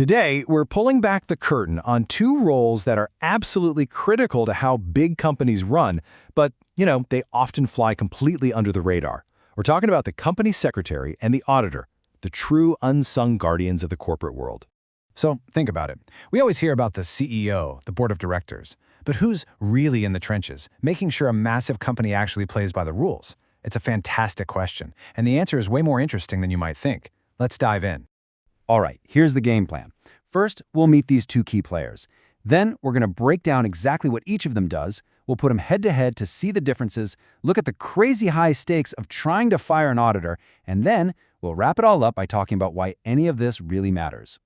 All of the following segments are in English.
Today, we're pulling back the curtain on two roles that are absolutely critical to how big companies run, but, they often fly completely under the radar. We're talking about the company secretary and the auditor, the true unsung guardians of the corporate world. So think about it. We always hear about the CEO, the board of directors, but who's really in the trenches, making sure a massive company actually plays by the rules? It's a fantastic question, and the answer is way more interesting than you might think. Let's dive in. All right, here's the game plan. First, we'll meet these two key players. Then, we're going to break down exactly what each of them does. We'll put them head-to-head to see the differences, look at the crazy high stakes of trying to fire an auditor, and then we'll wrap it all up by talking about why any of this really matters.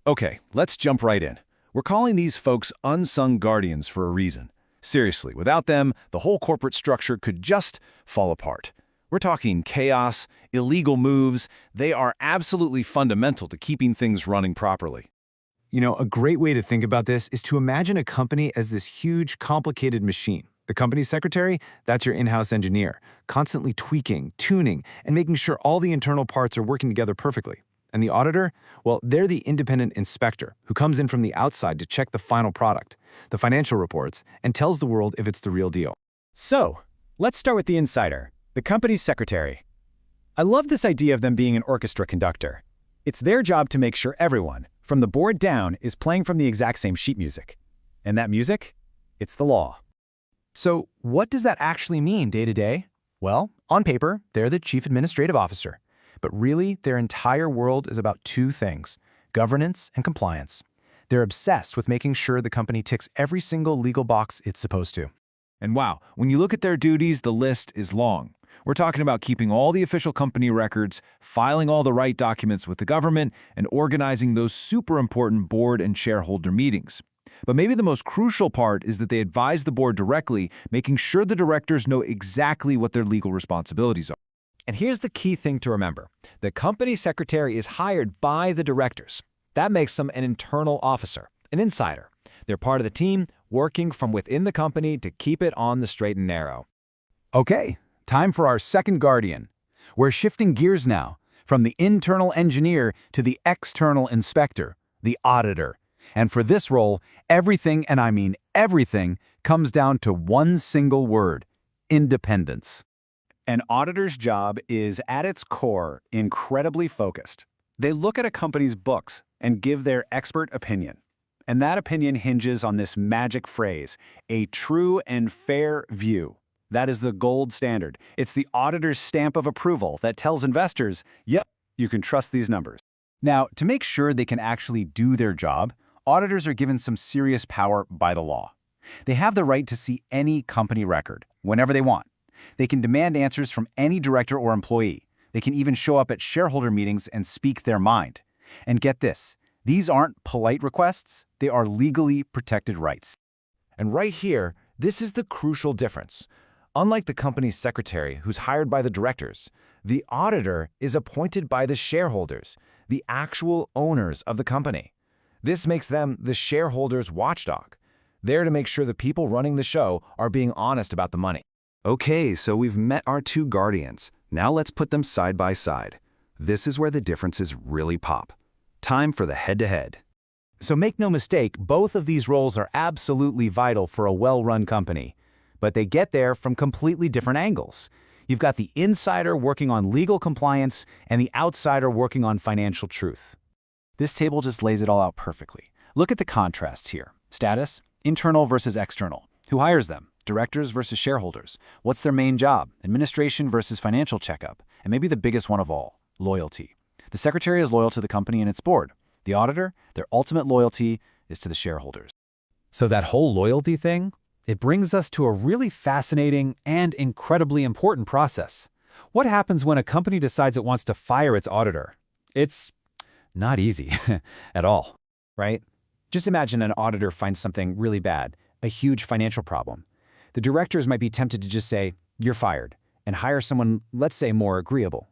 Okay, let's jump right in. We're calling these folks unsung guardians for a reason. Seriously, without them, the whole corporate structure could just fall apart. We're talking chaos, illegal moves. They are absolutely fundamental to keeping things running properly. A great way to think about this is to imagine a company as this huge, complicated machine. The company secretary, that's your in-house engineer, constantly tweaking, tuning, and making sure all the internal parts are working together perfectly. And the auditor? Well, they're the independent inspector who comes in from the outside to check the final product, the financial reports, and tells the world if it's the real deal. So, let's start with the insider, the company's secretary. I love this idea of them being an orchestra conductor. It's their job to make sure everyone, from the board down, is playing from the exact same sheet music. And that music? It's the law. So, what does that actually mean day to day? Well, on paper, they're the chief administrative officer. But really, their entire world is about two things: governance and compliance. They're obsessed with making sure the company ticks every single legal box it's supposed to. And wow, when you look at their duties, the list is long. We're talking about keeping all the official company records, filing all the right documents with the government, and organizing those super important board and shareholder meetings. But maybe the most crucial part is that they advise the board directly, making sure the directors know exactly what their legal responsibilities are. And here's the key thing to remember. The company secretary is hired by the directors. That makes them an internal officer, an insider. They're part of the team, working from within the company to keep it on the straight and narrow. Okay, time for our second guardian. We're shifting gears now, from the internal engineer to the external inspector, the auditor. And for this role, everything, and I mean everything, comes down to one single word: independence. An auditor's job is, at its core, incredibly focused. They look at a company's books and give their expert opinion. And that opinion hinges on this magic phrase, a true and fair view. That is the gold standard. It's the auditor's stamp of approval that tells investors, yep, you can trust these numbers. Now, to make sure they can actually do their job, auditors are given some serious power by the law. They have the right to see any company record, whenever they want. They can demand answers from any director or employee. They can even show up at shareholder meetings and speak their mind. And get this, these aren't polite requests, they are legally protected rights. And right here, this is the crucial difference. Unlike the company's secretary, who's hired by the directors, the auditor is appointed by the shareholders, the actual owners of the company. This makes them the shareholders' watchdog. They're to make sure the people running the show are being honest about the money. Okay, so we've met our two guardians. Now let's put them side by side. This is where the differences really pop. Time for the head-to-head. So make no mistake, both of these roles are absolutely vital for a well-run company. But they get there from completely different angles. You've got the insider working on legal compliance and the outsider working on financial truth. This table just lays it all out perfectly. Look at the contrasts here. Status, internal versus external. Who hires them? Directors versus shareholders. What's their main job? Administration versus financial checkup. And maybe the biggest one of all, loyalty. The secretary is loyal to the company and its board. The auditor, their ultimate loyalty is to the shareholders. So that whole loyalty thing, it brings us to a really fascinating and incredibly important process. What happens when a company decides it wants to fire its auditor? It's not easy at all, right? Just imagine an auditor finds something really bad, a huge financial problem. The directors might be tempted to just say, "You're fired," and hire someone, let's say, more agreeable.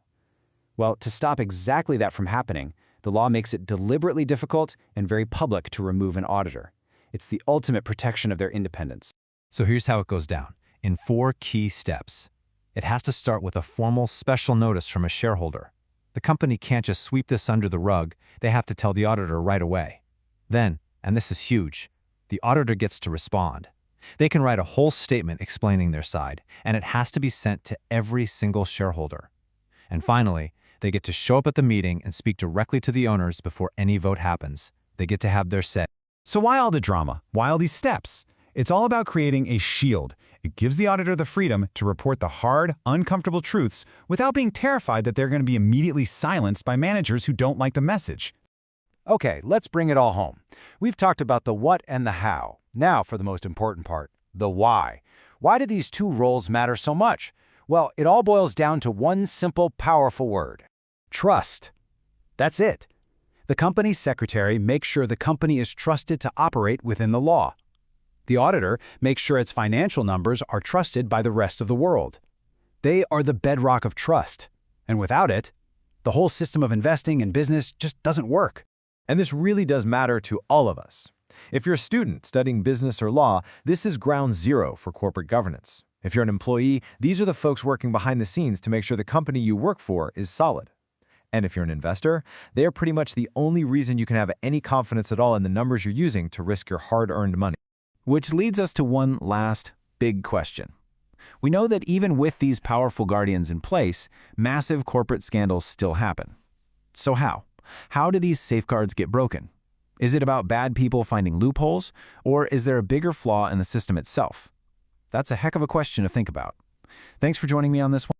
Well, to stop exactly that from happening, the law makes it deliberately difficult and very public to remove an auditor. It's the ultimate protection of their independence. So here's how it goes down, in 4 key steps. It has to start with a formal special notice from a shareholder. The company can't just sweep this under the rug, they have to tell the auditor right away. Then, and this is huge, the auditor gets to respond. They can write a whole statement explaining their side, and it has to be sent to every single shareholder. And finally, they get to show up at the meeting and speak directly to the owners before any vote happens. They get to have their say. So why all the drama? Why all these steps? It's all about creating a shield. It gives the auditor the freedom to report the hard, uncomfortable truths without being terrified that they're going to be immediately silenced by managers who don't like the message. Okay, let's bring it all home. We've talked about the what and the how. Now for the most important part, the why. Why do these two roles matter so much? Well, it all boils down to one simple, powerful word: trust. That's it. The company secretary makes sure the company is trusted to operate within the law. The auditor makes sure its financial numbers are trusted by the rest of the world. They are the bedrock of trust, and without it, the whole system of investing and business just doesn't work. And this really does matter to all of us. If you're a student studying business or law, this is ground zero for corporate governance. If you're an employee, these are the folks working behind the scenes to make sure the company you work for is solid. And if you're an investor, they are pretty much the only reason you can have any confidence at all in the numbers you're using to risk your hard-earned money. Which leads us to one last big question. We know that even with these powerful guardians in place, massive corporate scandals still happen. So how? How do these safeguards get broken? Is it about bad people finding loopholes, or is there a bigger flaw in the system itself? That's a heck of a question to think about. Thanks for joining me on this one.